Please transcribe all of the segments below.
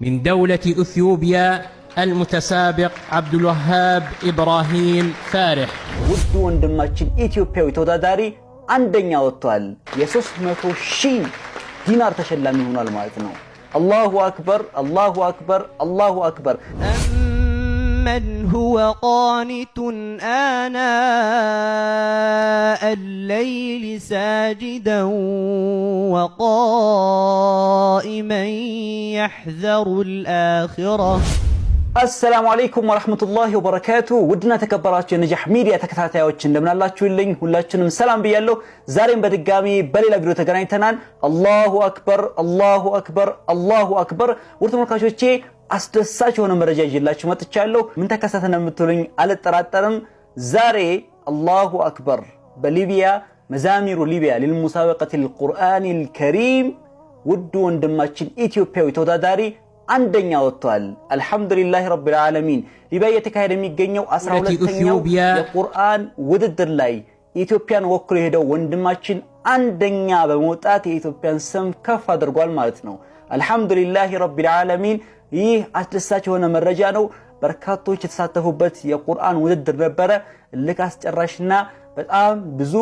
من دولة إثيوبيا المتسابق عبد الوهاب إبراهيم فارح ውድ ወንድማችን ኢትዮጵያዊ ተወዳዳሪ አንደኛ ወጥቷል። የ300,000 ዲናር ተሸላሚ ሆኗል ማለት ነው። አላሁ አክበር አላሁ አክበር አላሁ አክበር። من هو قانت آناء الليل ساجدا وقائما يحذر الآخرة. السلام عليكم ورحمة الله وبركاته. ودنا تكبراتو የነጃህ ሚዲያ ተከታታዮች እንደምን አላችሁልኝ? ሁላችንም ሰላም ብያለሁ። ዛሬም በድጋሚ በሌላ ቪዲዮ ተገናኝተናል። አላሁ አክበር አላሁ አክበር አላሁ አክበር። ውድ ተመልካቾቼ አስደሳች የሆነ መረጃ ይዤላችሁ መጥቻለሁ። ምን ተከሰተ ነው የምትሉኝ አልጠራጠርም። ዛሬ አላሁ አክበር በሊቢያ መዛሚሩ ሊቢያ ለልሙሳበቀት القرآن الكريم ውድ ወንድማችን ኢትዮጵያዊ ተወዳዳሪ አንደኛ ወጥቷል። አልহামዱሊላህ ረብል ዓለሚን። ሊቢያ የተካሄደ የሚገኘው 12ኛው የቁርአን ውድድር ላይ ኢትዮጵያን ወክሎ የሄደው ወንድማችን አንደኛ በመውጣት የኢትዮጵያን ስም ከፍ አድርጓል ማለት ነው። አልহামዱሊላህ ረብል ዓለሚን። ይህ አስደሳች የሆነ መረጃ ነው። በርካቶች የተሳተፉበት የቁርአን ውድድር ነበረ። ልክ አስጨራሽና በጣም ብዙ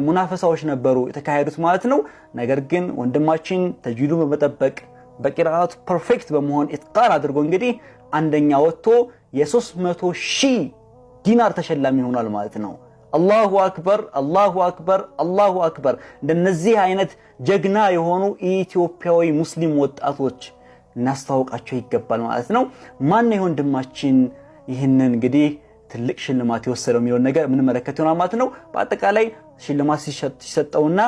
ሙናፈሳዎች ነበሩ የተካሄዱት ማለት ነው። ነገር ግን ወንድማችን ተጅዊዱን በመጠበቅ በቂራአቱ ፐርፌክት በመሆን ኢትቃን አድርጎ እንግዲህ አንደኛ ወጥቶ የ300,000 ዲናር ተሸላሚ ሆኗል ማለት ነው። አላሁ አክበር አላሁ አክበር አላሁ አክበር። እንደነዚህ አይነት ጀግና የሆኑ ኢትዮጵያዊ ሙስሊም ወጣቶች እናስተዋውቃቸው ይገባል ማለት ነው። ማን ነው ወንድማችን ይህንን እንግዲህ ትልቅ ሽልማት የወሰደው የሚለው ነገር ምን መለከት ይሆናል ማለት ነው። በአጠቃላይ ሽልማት ሲሰጠውና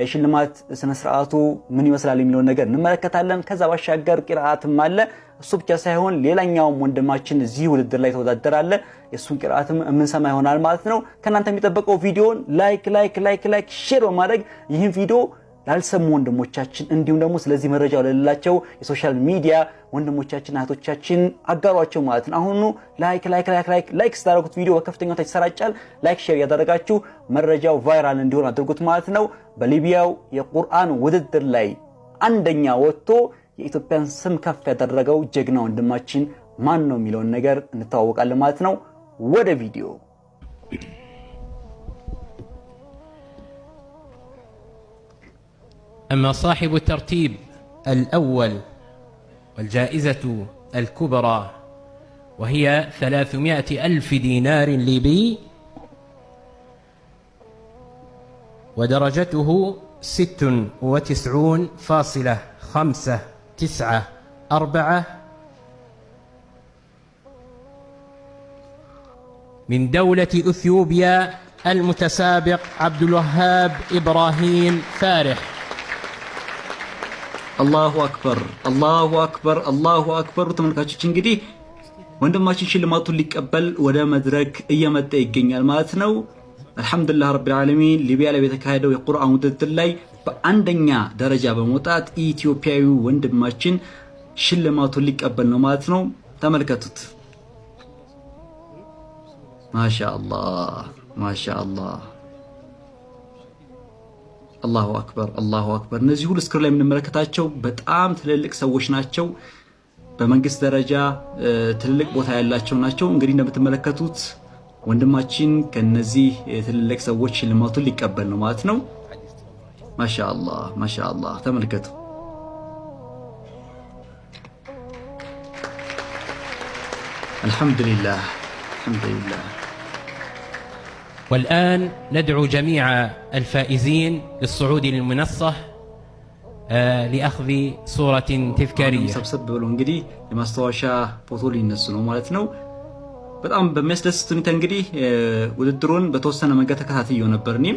የሽልማት ስነ ስርዓቱ ምን ይመስላል የሚለው ነገር እንመለከታለን። ከዛ ባሻገር ቂራአትም አለ። እሱ ብቻ ሳይሆን ሌላኛው ወንድማችን እዚህ ውድድር ላይ ተወዳደራለ። የሱን ቂራአትም እንሰማ ይሆናል ማለት ነው። ከናንተ የሚጠበቀው ቪዲዮን ላይክ ሼር በማድረግ ይህን ቪዲዮ ላልሰሙ ወንድሞቻችን እንዲሁም ደግሞ ስለዚህ መረጃው ለሌላቸው የሶሻል ሚዲያ ወንድሞቻችን እህቶቻችን አጋሯቸው ማለት ነው። አሁን ላይክ ስታደርጉት ቪዲዮ በከፍተኛ ሁኔታ ይሰራጫል። ላይክ ሼር ያደረጋችሁ መረጃው ቫይራል እንዲሆን አድርጉት ማለት ነው። በሊቢያው የቁርአን ውድድር ላይ አንደኛ ወጥቶ የኢትዮጵያን ስም ከፍ ያደረገው ጀግና ወንድማችን ማን ነው የሚለውን ነገር እንተዋወቃለን ማለት ነው። ወደ ቪዲዮ أما صاحب الترتيب الأول والجائزة الكبرى وهي 300,000 دينار ليبي ودرجته 96.594 من دولة إثيوبيا المتسابق عبد الوهاب إبراهيم فارح. አላሁ አክበር አላሁ አክበር አላሁ አክበር። ተመልካቾች እንግዲህ ወንድማችን ሽልማቱን ሊቀበል ወደ መድረክ እየመጣ ይገኛል ማለት ነው። አልহামዱሊላህ ረብል ዓለሚን። ሊቢያ ላይ በተካሄደው የቁርአን ውድድር ላይ በአንደኛ ደረጃ በመውጣት ኢትዮጵያዊ ወንድማችን ሽልማቱን ሊቀበል ነው ማለት ነው። ተመልከቱት። ማሻአላህ ማሻአላህ አላሁ አክበር አላሁ አክበር። እነዚህ ሁሉ ስክሪን ላይ የምንመለከታቸው በጣም ትልልቅ ሰዎች ናቸው። በመንግስት ደረጃ ትልልቅ ቦታ ያላቸው ናቸው። እንግዲህ እንደምትመለከቱት ወንድማችን ከነዚህ ትልልቅ ሰዎች ሽልማቱን ሊቀበል ነው ማለት ነው። ማሻአላህ ማሻአላህ። ተመልከቱ። አልহামዱሊላህ አልহামዱሊላህ። والآن ندعو جميع الفائزين للصعود للمنصة لأخذ صورة تذكارية. سبسب ብሎ እንግዲህ የማስታወሻ ፎቶ ሊነሱ ነው ማለት ነው። በጣም በሚያስደስት ሁኔታ እንግዲህ ውድድሩን በተወሰነ መንገድ ተከታትየው ነበር። እኔም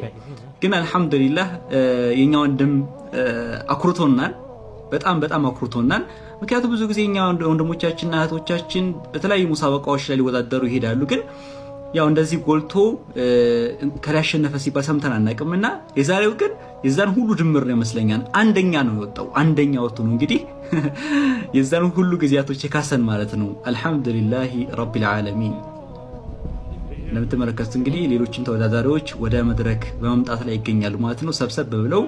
ግን አልহামዱሊላህ የኛ ወንድም አኩርቶናል። በጣም አኩርቶናል። ምክንያቱም ብዙ ጊዜ የኛ ወንድሞቻችንና እህቶቻችን በተለያዩ ሙሳበቃዎች ላይ ሊወዳደሩ ይሄዳሉ። ግን ያው እንደዚህ ጎልቶ ከላሸነፈ ሲባል ሰምተን አናውቅምና የዛሬው ግን የዛን ሁሉ ድምር ነው ይመስለኛል። አንደኛ ነው የወጣው። አንደኛ ወጥቶ ነው እንግዲህ የዛን ሁሉ ጊዜያቶች የካሰን ማለት ነው። አልহামዱሊላህ ረብል ዓለሚን። ለምትመለከቱት እንግዲህ ሌሎችም ተወዳዳሪዎች ወደ መድረክ በመምጣት ላይ ይገኛሉ ማለት ነው። ሰብሰብ ብለው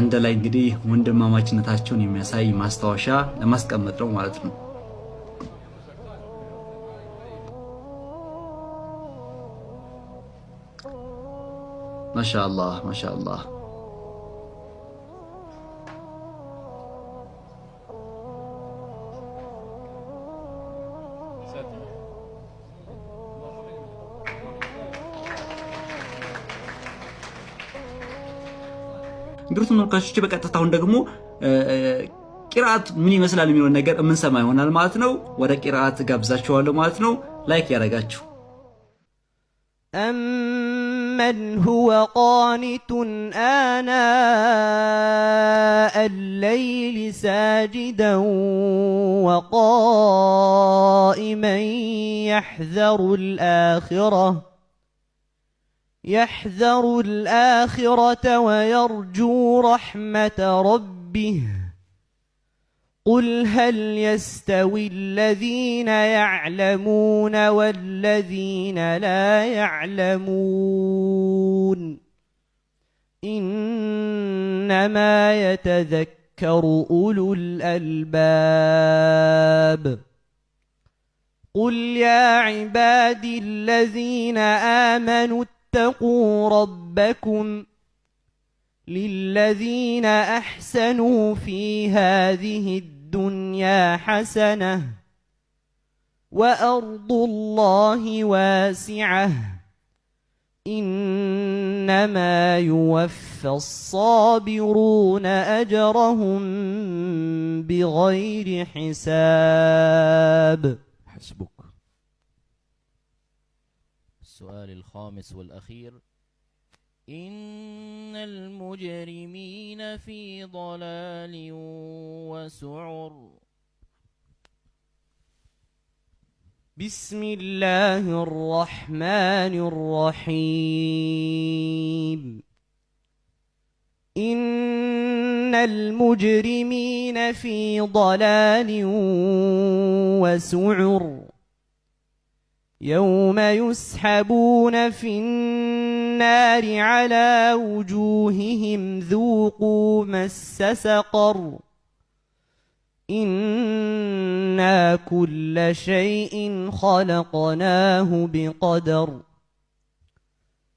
አንድ ላይ እንግዲህ ወንድማማችነታቸውን የሚያሳይ ማስታወሻ ለማስቀመጥ ነው ማለት ነው። ማሻአላህ ማሻአላህ። እንግዲህ ተመልካቾች በቀጥታ አሁን ደግሞ ቂራአት ምን ይመስላል የሚለው ነገር የምንሰማ ይሆናል ማለት ነው። ወደ ቂራአት ጋብዛችኋለሁ ማለት ነው። ላይክ ያደርጋችሁ። أمن هو قانت آناء الليل ساجدا وقائما يحذر الآخرة ويرجو رحمة ربه قل هل يستوي الذين يعلمون والذين لا يعلمون إنما يتذكر أولو الألباب قل يا عبادي الذين آمنوا اتقوا ربكم للذين أحسنوا في هذه الدنيا حسنة وأرض الله واسعة إنما يوفى الصابرون أجرهم بغير حساب. حسبك. السؤال الخامس والأخير: إن المجرمين في ضلال وسعر. بسم الله الرحمن الرحيم. إن المجرمين في ضلال وسعر يوم يسحبون في النار على وجوههم ذوقوا مس سقر إنا كل شيء خلقناه بقدر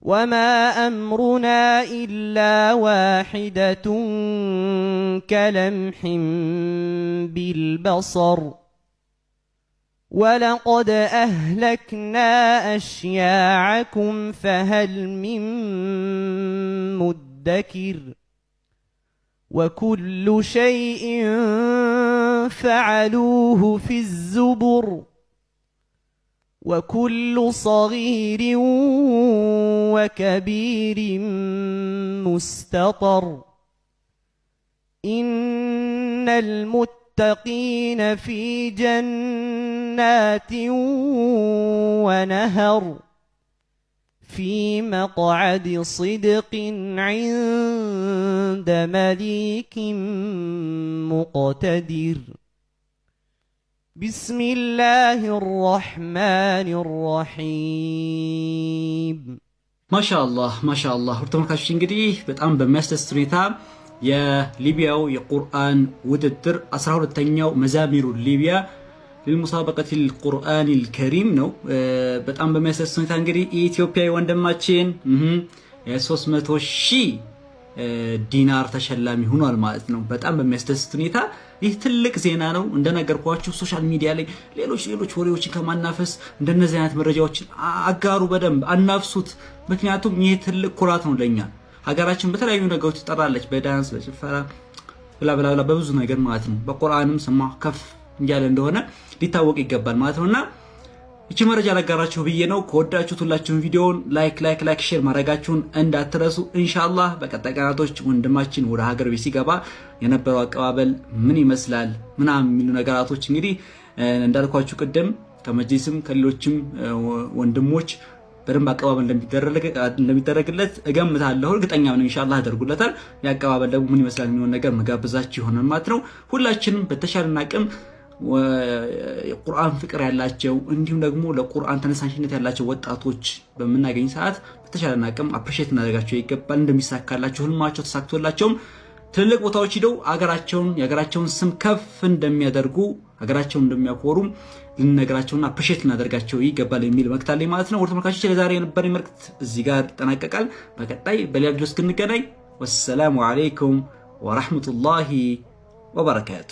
وما أمرنا إلا واحدة كلمح بالبصر ولقد أهلكنا أشياعكم فهل من مدكر وكل شيء فعلوه في الزبر وكل صغير وكبير مستطر إن المتقين في جنات ونهر في مقعد صدق عند مليك مقتدر. بسم الله الرحمن الرحيم. ማሻአላህ ማሻአላህ። ተመልካቾች እንግዲህ በጣም በሚያስደስት ሁኔታ የሊቢያው የቁርአን ውድድር 12ኛው መዛሚሩ ሊቢያ للمسابقة القرآن الكريم ነው። በጣም በሚያስደስት ሁኔታ እንግዲህ ኢትዮጵያዊ ወንድማችን 300,000 ዲናር ተሸላሚ ሆኗል ማለት ነው። በጣም በሚያስደስት ሁኔታ ይህ ትልቅ ዜና ነው። እንደነገርኳችሁ ሶሻል ሚዲያ ላይ ሌሎች ወሬዎችን ከማናፈስ እንደነዚህ አይነት መረጃዎችን አጋሩ፣ በደንብ አናፍሱት። ምክንያቱም ይህ ትልቅ ኩራት ነው ለኛ። ሀገራችን በተለያዩ ነገሮች ትጠራለች፣ በዳንስ በጭፈራ ብላ በብዙ ነገር ማለት ነው። በቁርአንም ስማ ከፍ እንጃለ እንደሆነ ሊታወቅ ይገባል ማለት ነውና እቺ መረጃ ለጋራችሁ ብዬ ነው። ከወዳችሁት ሁላችሁም ቪዲዮውን ላይክ ሼር ማድረጋችሁን እንዳትረሱ። ኢንሻአላህ በቀጣይ ቀናቶች ወንድማችን ወደ ሀገር ቤት ሲገባ የነበረው አቀባበል ምን ይመስላል ምናምን የሚሉ ነገራቶች እንግዲህ እንዳልኳችሁ ቅድም ከመጅሊስም ከሌሎችም ወንድሞች በደንብ አቀባበል እንደሚደረግለት እገምታለሁ። እርግጠኛ ነኝ ኢንሻአላህ ያደርጉለታል። ያቀባበል ደግሞ ምን ይመስላል የሚሆን ነገር መጋበዛችሁ ይሆናል ማለት ነው። ሁላችንም በተሻለና አቅም የቁርአን ፍቅር ያላቸው እንዲሁም ደግሞ ለቁርአን ተነሳሽነት ያላቸው ወጣቶች በመናገኝ ሰዓት በተሻለና አቅም አፕሪሺየት እናደርጋቸው ይገባል። እንደሚሳካላችሁ ህልማቸው ተሳክቶላቸውም ትልልቅ ቦታዎች ሄደው የሀገራቸውን ስም ከፍ እንደሚያደርጉ ሀገራቸውን እንደሚያኮሩም ልንነግራቸውና አፕሪሼት ልናደርጋቸው ይገባል የሚል መልእክት አለኝ ማለት ነው። ወደ ተመልካቾች ለዛሬ የነበረኝ መልእክት እዚህ ጋር ይጠናቀቃል። በቀጣይ በሌላ ቪዲዮ እስክንገናኝ ወሰላሙ አለይኩም ወራህመቱላሂ ወበረካቱ።